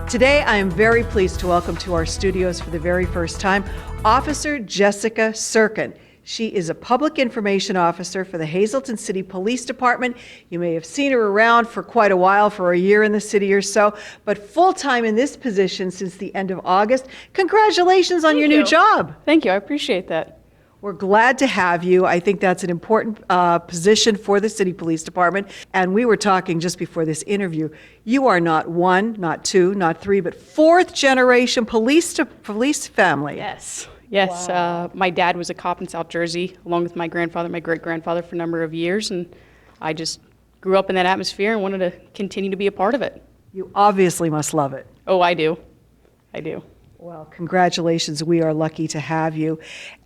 Today, I am very pleased to welcome to our studios for the very first time, Officer Jessica Surkin. She is a public information officer for the Hazleton City Police Department. You may have seen her around for quite a while, for a year in the city or so, but full-time in this position since the end of August. Congratulations on your new job. Thank you, I appreciate that. We're glad to have you. I think that's an important position for the City Police Department. And we were talking just before this interview. You are not one, not two, not three, but fourth generation police family. Yes. Wow. My dad was a cop in South Jersey, along with my grandfather, my great-grandfather, for a number of years. And I just grew up in that atmosphere and wanted to continue to be a part of it. You obviously must love it. Oh, I do. I do. Well, congratulations. We are lucky to have you.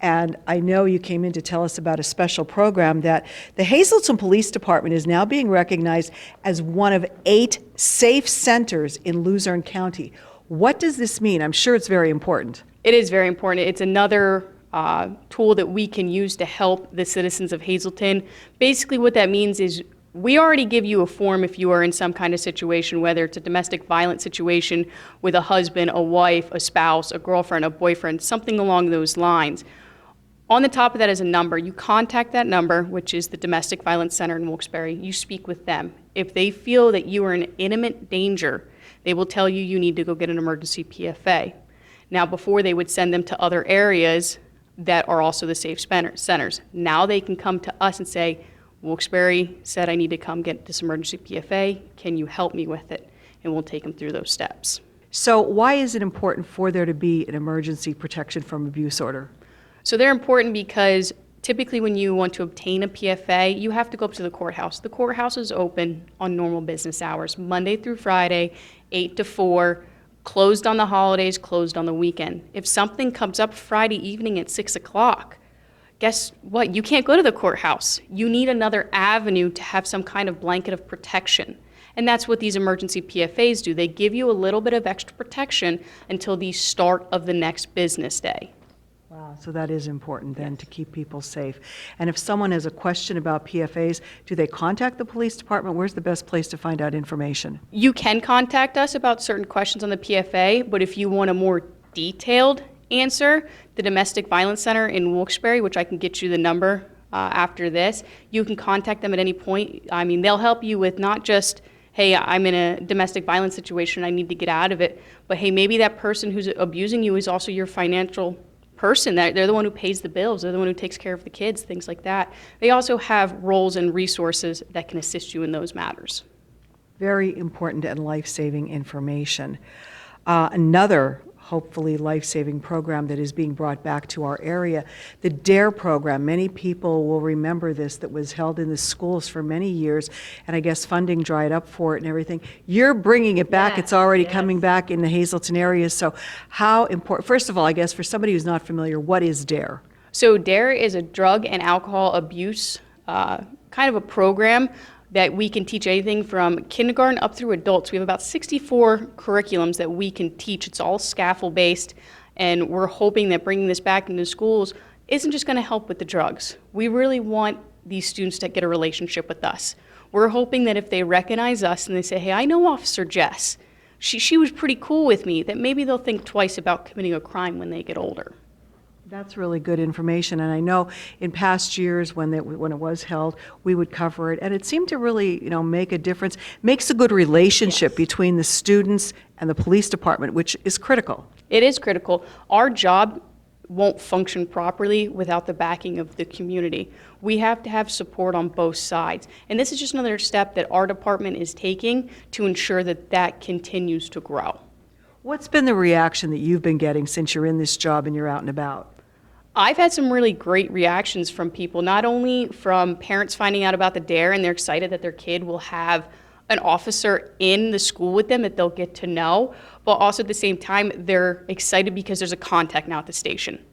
And I know you came in to tell us about a special program that the Hazleton Police Department is now being recognized as one of 8 safe centers in Luzerne County. What does this mean? I'm sure it's very important. It is very important. It's another tool that we can use to help the citizens of Hazleton. Basically what that means is we already give you a form if you are in some kind of situation, whether it's a domestic violence situation with a husband, a wife, a spouse, a girlfriend, a boyfriend, something along those lines. On the top of that is a number. You contact that number, which is the Domestic Violence Center in Wilkes-Barre. You speak with them. If they feel that you are in imminent danger, they will tell you you need to go get an emergency PFA. Now, before they would send them to other areas that are also the safe centers. Now they can come to us and say, Wilkes-Barre said I need to come get this emergency PFA. Can you help me with it? And we'll take them through those steps. So why is it important for there to be an emergency protection from abuse order? So they're important because typically when you want to obtain a PFA, you have to go up to the courthouse. The courthouse is open on normal business hours, Monday through Friday, 8 to 4, closed on the holidays, closed on the weekend. If something comes up Friday evening at 6 o'clock, guess what? You can't go to the courthouse. You need another avenue to have some kind of blanket of protection. And that's what these emergency PFAs do. They give you a little bit of extra protection until the start of the next business day. Wow, so that is important then, to keep people safe. And if someone has a question about PFAs, do they contact the police department? Where's the best place to find out information? You can contact us about certain questions on the PFA, but if you want a more detailed answer, the Domestic Violence Center in Wilkes-Barre, which I can get you the number after this, you can contact them at any point. I mean, they'll help you with not just, hey, I'm in a domestic violence situation, I need to get out of it, but hey, maybe that person who's abusing you is also your financial person. They're the one who pays the bills, they're the one who takes care of the kids, things like that. They also have roles and resources that can assist you in those matters. Very important and life-saving information. Another hopefully life-saving program that is being brought back to our area, the DARE program. Many people will remember this, that was held in the schools for many years, and I guess funding dried up for it and everything. You're bringing it back. It's already coming back in the Hazleton area. So how important, first of all, I guess for somebody who's not familiar, what is DARE? So DARE is a drug and alcohol abuse kind of a program that we can teach anything from kindergarten up through adults. We have about 64 curriculums that we can teach. It's all scaffold-based, and we're hoping that bringing this back into schools isn't just going to help with the drugs. We really want these students to get a relationship with us. We're hoping that if they recognize us and they say, hey, I know Officer Jess, she was pretty cool with me, that maybe they'll think twice about committing a crime when they get older. That's really good information, and I know in past years when it was held, we would cover it, and it seemed to really, make a difference. Makes a good relationship between the students and the police department, which is critical. It is critical. Our job won't function properly without the backing of the community. We have to have support on both sides, and this is just another step that our department is taking to ensure that that continues to grow. What's been the reaction that you've been getting since you're in this job and you're out and about? I've had some really great reactions from people, not only from parents finding out about the DARE and they're excited that their kid will have an officer in the school with them that they'll get to know, but also at the same time, they're excited because there's a contact now at the station.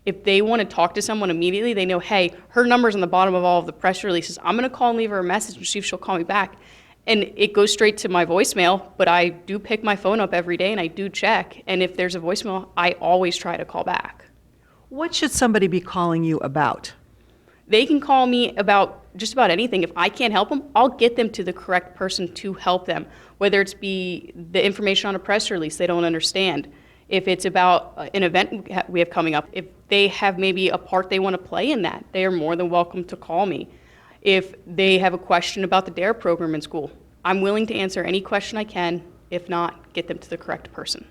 If they want to talk to someone immediately, they know, hey, her number's on the bottom of all of the press releases. I'm going to call and leave her a message and see if she'll call me back. And it goes straight to my voicemail, but I do pick my phone up every day and I do check. And if there's a voicemail, I always try to call back. What should somebody be calling you about? They can call me about just about anything. If I can't help them, I'll get them to the correct person to help them, whether it's be the information on a press release they don't understand, if it's about an event we have coming up, if they have maybe a part they want to play in that, they are more than welcome to call me. If they have a question about the DARE program in school, I'm willing to answer any question I can. If not, get them to the correct person.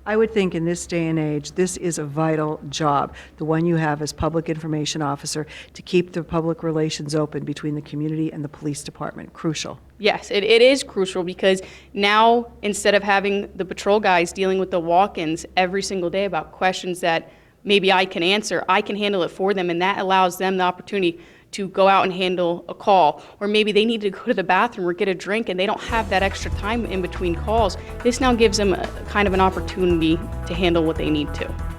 I would think in this day and age, this is a vital job, the one you have as public information officer, to keep the public relations open between the community and the police department. Crucial. Yes, it is crucial, because now instead of having the patrol guys dealing with the walk-ins every single day about questions that maybe I can answer, I can handle it for them, and that allows them the opportunity to go out and handle a call, or maybe they need to go to the bathroom or get a drink and they don't have that extra time in between calls. This now gives them a kind of an opportunity to handle what they need to.